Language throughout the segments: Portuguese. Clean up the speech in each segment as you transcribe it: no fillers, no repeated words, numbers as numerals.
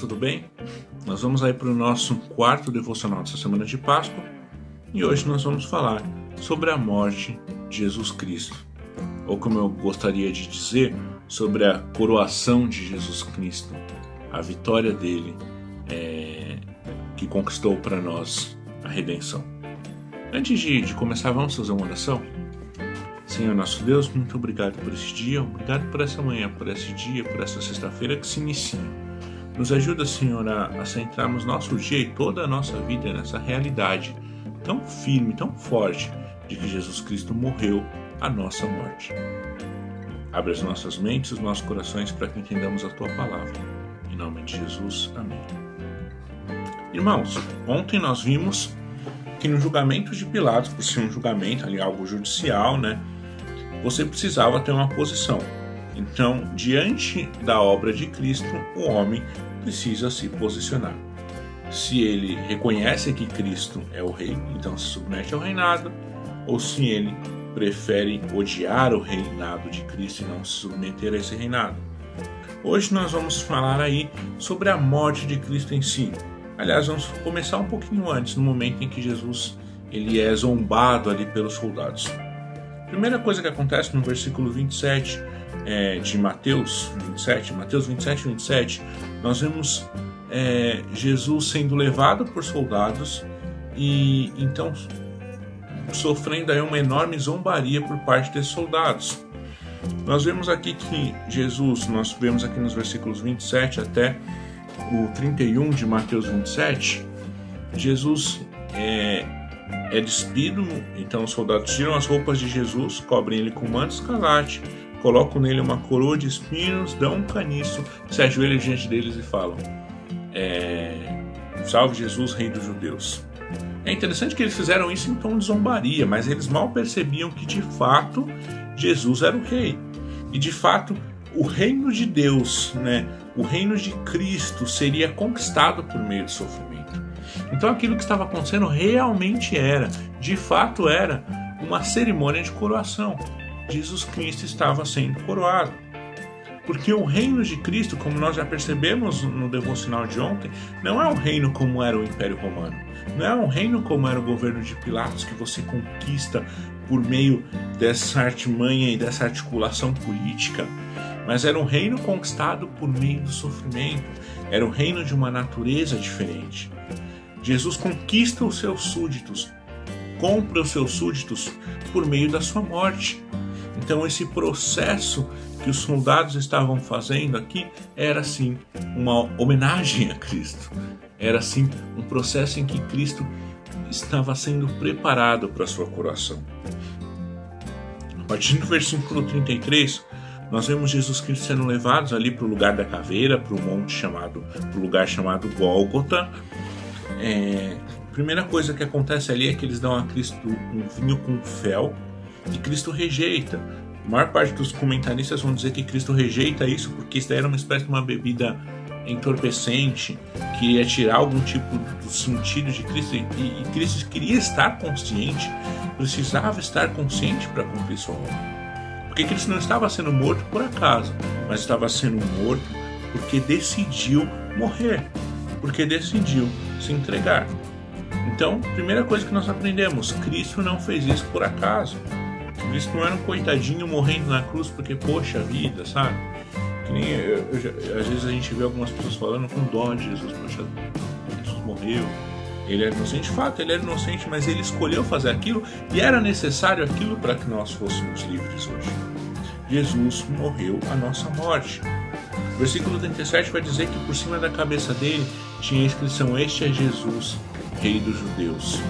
tudo bem? Nós vamos aí para o nosso quarto devocional dessa semana de Páscoa e hoje nós vamos falar sobre a morte de Jesus Cristo, ou como eu gostaria de dizer, sobre a coroação de Jesus Cristo, a vitória dele que conquistou para nós a redenção. Antes de começar, vamos fazer uma oração? Senhor nosso Deus, muito obrigado por esse dia, obrigado por essa manhã, por esse dia, por essa sexta-feira que se inicia. Nos ajuda, Senhor, a centrarmos nosso dia e toda a nossa vida nessa realidade tão firme, tão forte, de que Jesus Cristo morreu a nossa morte. Abre as nossas mentes e os nossos corações para que entendamos a Tua Palavra. Em nome de Jesus, amém. Irmãos, ontem nós vimos que no julgamento de Pilatos, por ser um julgamento ali, algo judicial, você precisava ter uma posição. Então, diante da obra de Cristo, o homem precisa se posicionar. Se ele reconhece que Cristo é o rei, então se submete ao reinado, ou se ele prefere odiar o reinado de Cristo e não se submeter a esse reinado. Hoje nós vamos falar aí sobre a morte de Cristo em si. Aliás, vamos começar um pouquinho antes, no momento em que Jesus ele é zombado ali pelos soldados. Primeira coisa que acontece no versículo 27 de Mateus 27, nós vemos Jesus sendo levado por soldados e então sofrendo aí uma enorme zombaria por parte desses soldados. Nós vemos aqui que Jesus, nós vemos aqui nos versículos 27 até o 31 de Mateus 27, Jesus é despido, então os soldados tiram as roupas de Jesus, cobrem ele com manto escarlate, colocam nele uma coroa de espinhos, dão um caniço, se ajoelham diante deles e falam: salve Jesus, rei dos judeus. É interessante que eles fizeram isso em tom de zombaria, mas eles mal percebiam que de fato Jesus era o rei. E de fato o reino de Deus, o reino de Cristo seria conquistado por meio de sofrimento. Então aquilo que estava acontecendo realmente de fato era uma cerimônia de coroação. Jesus Cristo estava sendo coroado. Porque o reino de Cristo, como nós já percebemos no devocional de ontem, não é um reino como era o Império Romano. Não é um reino como era o governo de Pilatos, que você conquista por meio dessa artimanha e dessa articulação política. Mas era um reino conquistado por meio do sofrimento. Era um reino de uma natureza diferente. Jesus conquista os seus súditos, compra os seus súditos por meio da sua morte. Então esse processo que os soldados estavam fazendo aqui era sim uma homenagem a Cristo. Era sim um processo em que Cristo estava sendo preparado para a sua coroação. A partir do versículo 33, nós vemos Jesus Cristo sendo levados ali para o lugar da caveira, para o lugar chamado Gólgota. A primeira coisa que acontece ali é que eles dão a Cristo um vinho com fel e Cristo rejeita. A maior parte dos comentaristas vão dizer que Cristo rejeita isso porque isso daí era uma espécie de uma bebida entorpecente que ia tirar algum tipo do sentido de Cristo e Cristo queria estar consciente, precisava estar consciente para cumprir sua obra. Porque Cristo não estava sendo morto por acaso, mas estava sendo morto porque decidiu morrer, porque decidiu se entregar. Então, primeira coisa que nós aprendemos, Cristo não fez isso por acaso. Cristo não era um coitadinho morrendo na cruz porque, poxa vida, sabe? Que nem às vezes a gente vê algumas pessoas falando com dó de Jesus, poxa, Jesus morreu, ele era inocente. De fato, ele era inocente, mas ele escolheu fazer aquilo e era necessário aquilo para que nós fôssemos livres hoje. Jesus morreu a nossa morte. O versículo 37 vai dizer que por cima da cabeça dele tinha a inscrição: este é Jesus, rei dos judeus.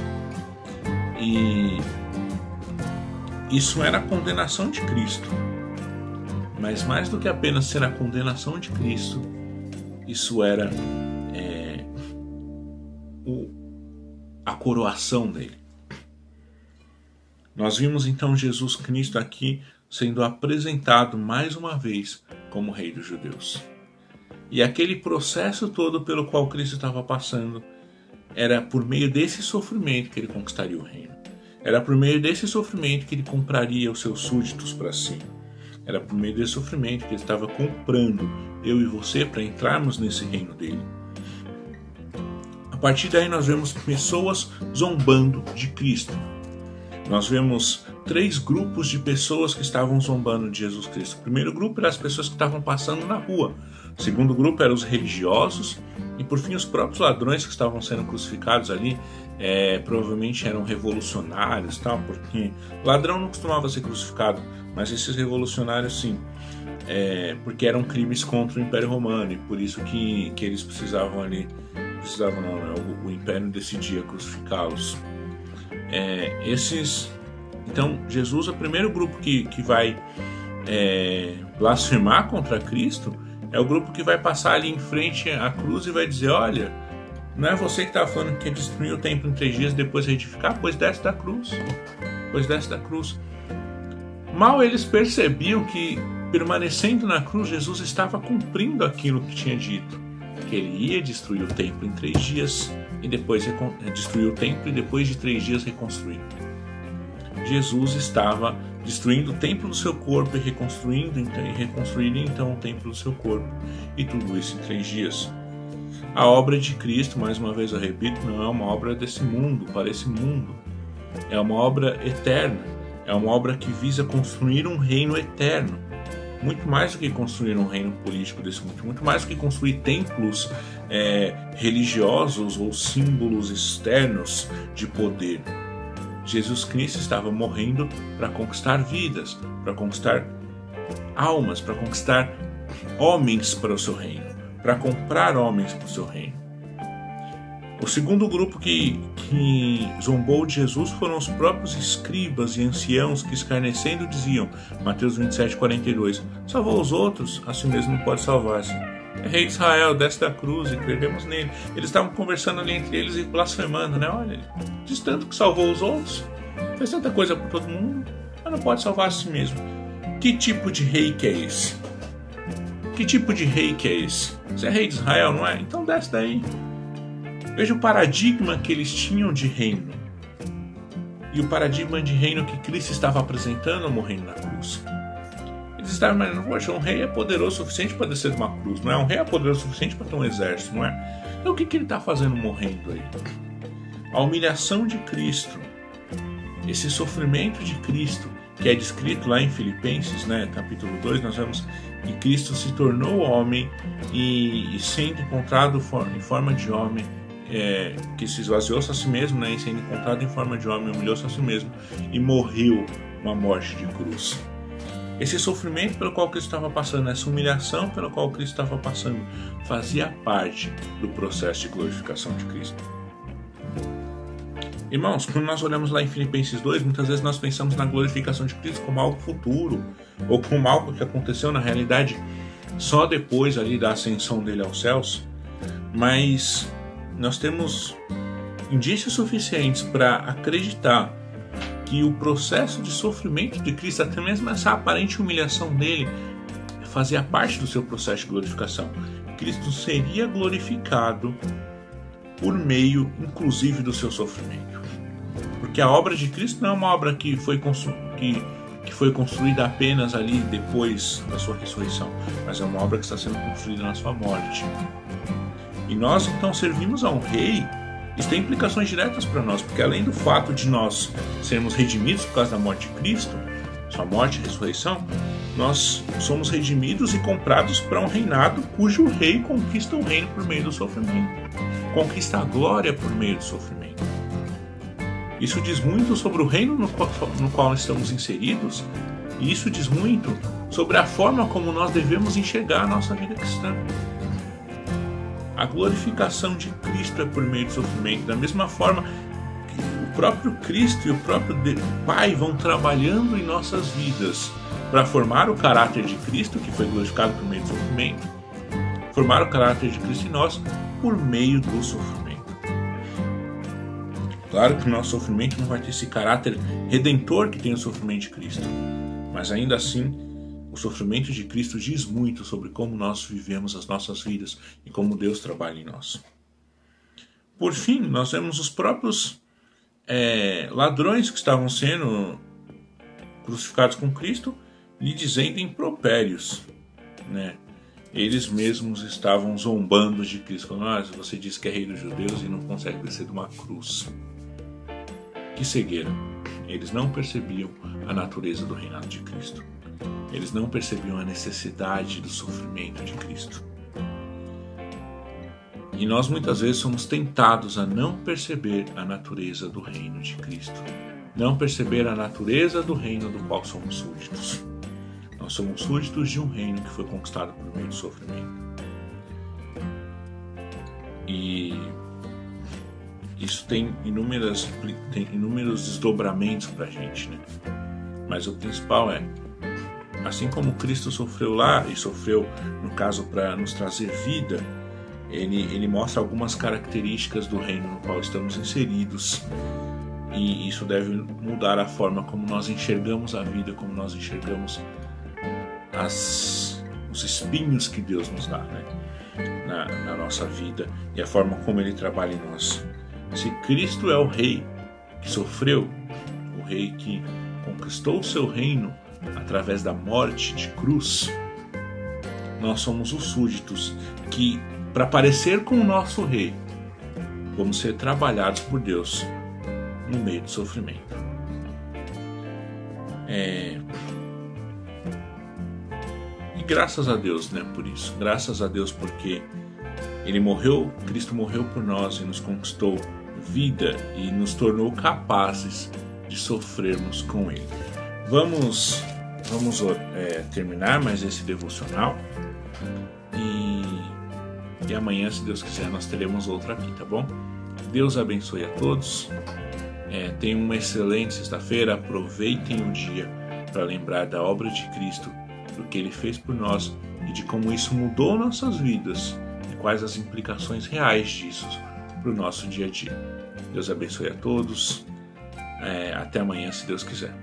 E isso era a condenação de Cristo. Mas mais do que apenas ser a condenação de Cristo, isso era a coroação dele. Nós vimos então Jesus Cristo aqui sendo apresentado mais uma vez como rei dos judeus. E aquele processo todo pelo qual Cristo estava passando era por meio desse sofrimento que ele conquistaria o reino. Era por meio desse sofrimento que ele compraria os seus súditos para si. Era por meio desse sofrimento que ele estava comprando eu e você para entrarmos nesse reino dele. partir daí nós vemos pessoas zombando de Cristo. Nós vemos 3 grupos de pessoas que estavam zombando de Jesus Cristo. O primeiro grupo eram as pessoas que estavam passando na rua. O segundo grupo eram os religiosos. E por fim os próprios ladrões que estavam sendo crucificados ali. Provavelmente eram revolucionários, tal, porque ladrão não costumava ser crucificado, mas esses revolucionários sim. Porque eram crimes contra o Império Romano. E por isso que eles precisavam ali... o Império decidia crucificá-los. Então Jesus é o primeiro grupo que vai blasfemar contra Cristo. É o grupo que vai passar ali em frente à cruz e vai dizer: olha, não é você que estava falando que ia destruir o templo em 3 dias e depois reedificar? Pois desce da cruz. Mal eles percebiam que, permanecendo na cruz, Jesus estava cumprindo aquilo que tinha dito, que ele ia destruir o templo em 3 dias e depois destruir o templo e depois de 3 dias reconstruir. Jesus estava destruindo o templo do seu corpo e reconstruindo então o templo do seu corpo, e tudo isso em 3 dias. A obra de Cristo, mais uma vez eu repito, não é uma obra desse mundo, para esse mundo. É uma obra eterna, é uma obra que visa construir um reino eterno. Muito mais do que construir um reino político desse mundo, muito mais do que construir templos religiosos ou símbolos externos de poder. Jesus Cristo estava morrendo para conquistar vidas, para conquistar almas, para conquistar homens para o seu reino, para comprar homens para o seu reino. O segundo grupo que zombou de Jesus foram os próprios escribas e anciãos que, escarnecendo, diziam, Mateus 27:42, salvou os outros, a si mesmo não pode salvar-se. É rei de Israel, desce da cruz e cremos nele. Eles estavam conversando ali entre eles e blasfemando, né? Olha, diz tanto que salvou os outros, fez tanta coisa por todo mundo, mas não pode salvar a si mesmo. Que tipo de rei que é esse? Que tipo de rei que é esse? Você é rei de Israel, não é? Então desce daí. Veja o paradigma que eles tinham de reino. E o paradigma de reino que Cristo estava apresentando morrendo na cruz. Eles estavam imaginando, poxa, um rei é poderoso o suficiente para descer de uma cruz, não é? Um rei é poderoso o suficiente para ter um exército, não é? Então o que ele está fazendo morrendo aí? A humilhação de Cristo, esse sofrimento de Cristo, que é descrito lá em Filipenses, né, capítulo 2, nós vemos que Cristo se tornou homem e sendo encontrado em forma de homem, que se esvaziou-se a si mesmo, né, e sendo encontrado em forma de homem, humilhou-se a si mesmo e morreu uma morte de cruz. Esse sofrimento pelo qual Cristo estava passando, essa humilhação pela qual Cristo estava passando, fazia parte do processo de glorificação de Cristo. Irmãos, quando nós olhamos lá em Filipenses 2, muitas vezes nós pensamos na glorificação de Cristo como algo futuro, ou como algo que aconteceu na realidade só depois ali da ascensão dele aos céus, mas nós temos indícios suficientes para acreditar que o processo de sofrimento de Cristo, até mesmo essa aparente humilhação dele, fazia parte do seu processo de glorificação. Cristo seria glorificado por meio, inclusive, do seu sofrimento. Porque a obra de Cristo não é uma obra que foi construída apenas ali depois da sua ressurreição, mas é uma obra que está sendo construída na sua morte. E nós, então, servimos a um rei. Isso tem implicações diretas para nós, porque além do fato de nós sermos redimidos por causa da morte de Cristo, sua morte e ressurreição, nós somos redimidos e comprados para um reinado cujo rei conquista o reino por meio do sofrimento, conquista a glória por meio do sofrimento. Isso diz muito sobre o reino no qual estamos inseridos, e isso diz muito sobre a forma como nós devemos enxergar a nossa vida cristã. A glorificação de Cristo é por meio do sofrimento, da mesma forma que o próprio Cristo e o próprio Pai vão trabalhando em nossas vidas para formar o caráter de Cristo, que foi glorificado por meio do sofrimento, formar o caráter de Cristo em nós por meio do sofrimento. Claro que o nosso sofrimento não vai ter esse caráter redentor que tem o sofrimento de Cristo, mas ainda assim, o sofrimento de Cristo diz muito sobre como nós vivemos as nossas vidas e como Deus trabalha em nós. Por fim, nós vemos os próprios ladrões que estavam sendo crucificados com Cristo lhe dizendo impropérios, né? eles mesmos estavam zombando de Cristo, falando: você diz que é rei dos judeus e não consegue descer de uma cruz. Que cegueira! Eles não percebiam a natureza do reinado de Cristo. Eles não percebiam a necessidade do sofrimento de Cristo. E nós muitas vezes somos tentados a não perceber a natureza do reino de Cristo. Não perceber a natureza do reino do qual somos súditos. Nós somos súditos de um reino que foi conquistado por meio do sofrimento. E isso tem inúmeros desdobramentos para a gente, né? Mas o principal é, assim como Cristo sofreu lá, e sofreu, no caso, para nos trazer vida, ele mostra algumas características do reino no qual estamos inseridos. E isso deve mudar a forma como nós enxergamos a vida, como nós enxergamos os espinhos que Deus nos dá, né? na nossa vida, e a forma como Ele trabalha em nós. Se Cristo é o Rei que sofreu, o Rei que conquistou o seu reino através da morte de cruz, nós somos os súditos que, para parecer com o nosso Rei, vamos ser trabalhados por Deus no meio do sofrimento. E graças a Deus, né, por isso. Graças a Deus porque Cristo morreu por nós e nos conquistou vida e nos tornou capazes de sofrermos com Ele. Vamos terminar mais esse devocional e amanhã, se Deus quiser, nós teremos outro aqui, tá bom? Deus abençoe a todos. Tenham uma excelente sexta-feira. Aproveitem o dia para lembrar da obra de Cristo, do que Ele fez por nós e de como isso mudou nossas vidas e quais as implicações reais disso para o nosso dia a dia. Deus abençoe a todos. Até amanhã, se Deus quiser.